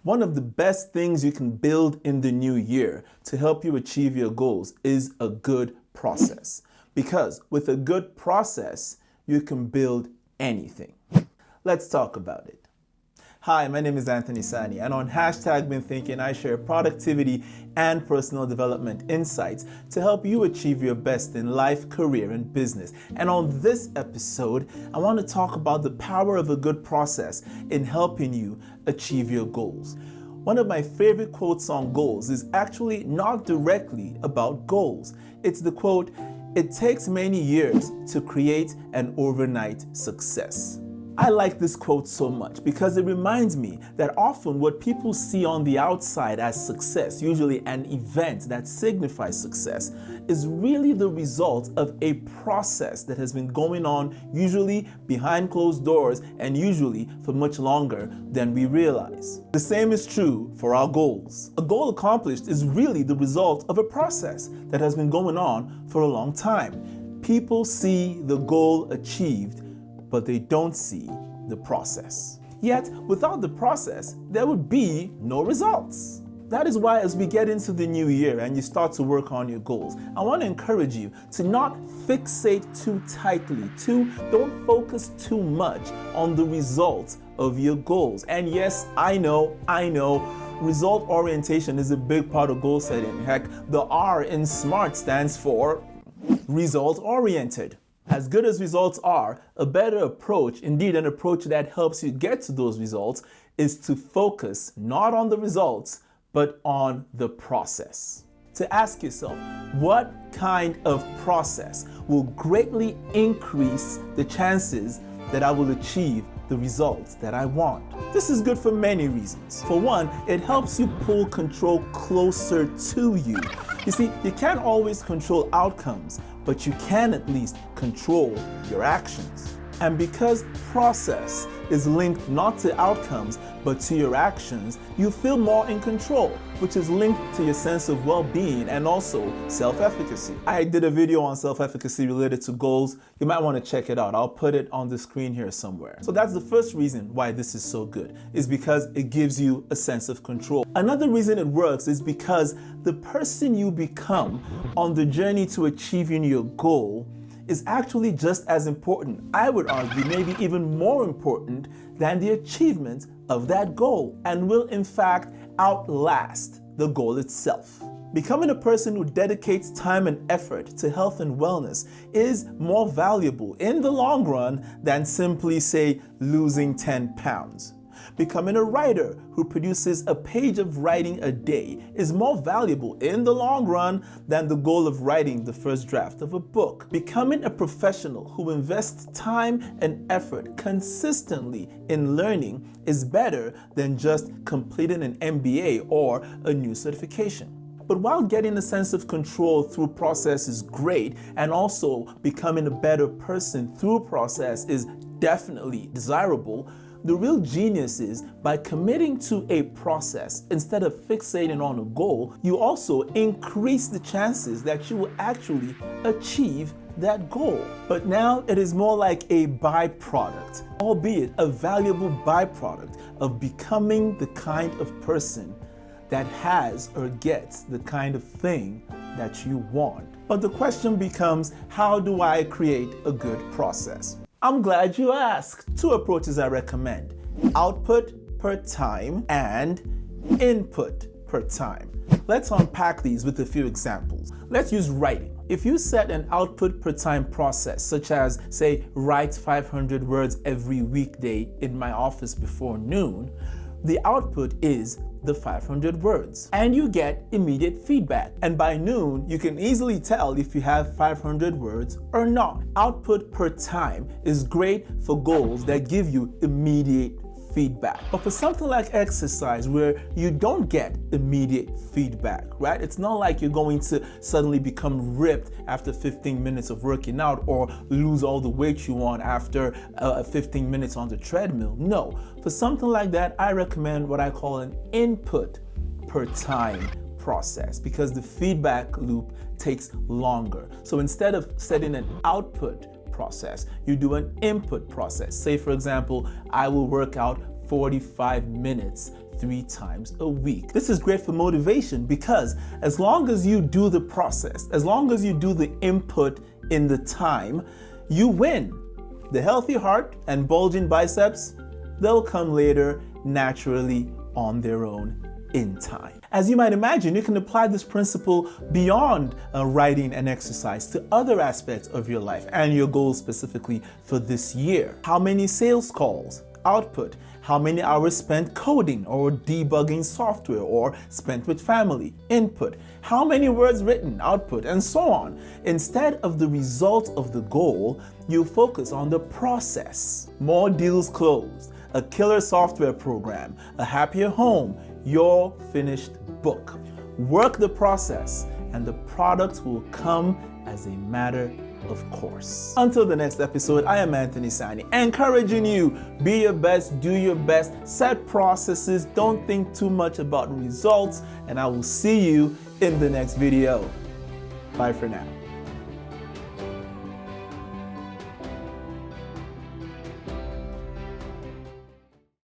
One of the best things you can build in the new year to help you achieve your goals is a good process. Because with a good process, you can build anything. Let's talk about it. Hi, my name is Anthony Sani, and on #BeenThinking, I share productivity and personal development insights to help you achieve your best in life, career, and business. And on this episode, I want to talk about the power of a good process in helping you achieve your goals. One of my favorite quotes on goals is actually not directly about goals. It's the quote, "It takes many years to create an overnight success." I like this quote so much because it reminds me that often what people see on the outside as success, usually an event that signifies success, is really the result of a process that has been going on, usually behind closed doors and usually for much longer than we realize. The same is true for our goals. A goal accomplished is really the result of a process that has been going on for a long time. People see the goal achieved, but they don't see the process. Yet, without the process, there would be no results. That is why as we get into the new year and you start to work on your goals, I want to encourage you to not fixate too tightly, don't focus too much on the results of your goals. And yes, I know, result orientation is a big part of goal setting. Heck, the R in SMART stands for result oriented. As good as results are, a better approach, indeed an approach that helps you get to those results, is to focus not on the results, but on the process. To ask yourself, what kind of process will greatly increase the chances that I will achieve the results that I want? This is good for many reasons. For one, it helps you pull control closer to you. You see, you can't always control outcomes, but you can at least control your actions. And because process is linked not to outcomes, but to your actions, you feel more in control, which is linked to your sense of well-being and also self-efficacy. I did a video on self-efficacy related to goals. You might want to check it out. I'll put it on the screen here somewhere. So that's the first reason why this is so good, is because it gives you a sense of control. Another reason it works is because the person you become on the journey to achieving your goal is actually just as important, I would argue maybe even more important than the achievement of that goal, and will in fact outlast the goal itself. Becoming a person who dedicates time and effort to health and wellness is more valuable in the long run than simply, say, losing 10 pounds. Becoming a writer who produces a page of writing a day is more valuable in the long run than the goal of writing the first draft of a book. Becoming a professional who invests time and effort consistently in learning is better than just completing an MBA or a new certification. But while getting a sense of control through process is great, and also becoming a better person through process is definitely desirable, the real genius is by committing to a process instead of fixating on a goal, you also increase the chances that you will actually achieve that goal. But now it is more like a byproduct, albeit a valuable byproduct of becoming the kind of person that has or gets the kind of thing that you want. But the question becomes, how do I create a good process? I'm glad you asked. Two approaches I recommend: output per time and input per time. Let's unpack these with a few examples. Let's use writing. If you set an output per time process, such as, say, write 500 words every weekday in my office before noon, the output is the 500 words, and you get immediate feedback. And by noon, you can easily tell if you have 500 words or not. Output per time is great for goals that give you immediate feedback. But for something like exercise, where you don't get immediate feedback, right? It's not like you're going to suddenly become ripped after 15 minutes of working out or lose all the weight you want after 15 minutes on the treadmill. No, for something like that, I recommend what I call an input per time process, because the feedback loop takes longer. So instead of setting an output process, you do an input process. Say, for example, I will work out 45 minutes 3 times a week. This is great for motivation because as long as you do the process, as long as you do the input in the time, you win. The healthy heart and bulging biceps, they'll come later naturally on their own in time. As you might imagine, you can apply this principle beyond writing and exercise to other aspects of your life and your goals specifically for this year. How many sales calls? Output. How many hours spent coding or debugging software or spent with family? Input. How many words written? Output, and so on. Instead of the result of the goal, you focus on the process. More deals closed, a killer software program, a happier home, your finished book. Work the process and the products will come as a matter of course. Until the next episode, I am Anthony Sani, encouraging you, be your best, do your best, set processes, don't think too much about results, and I will see you in the next video. Bye for now.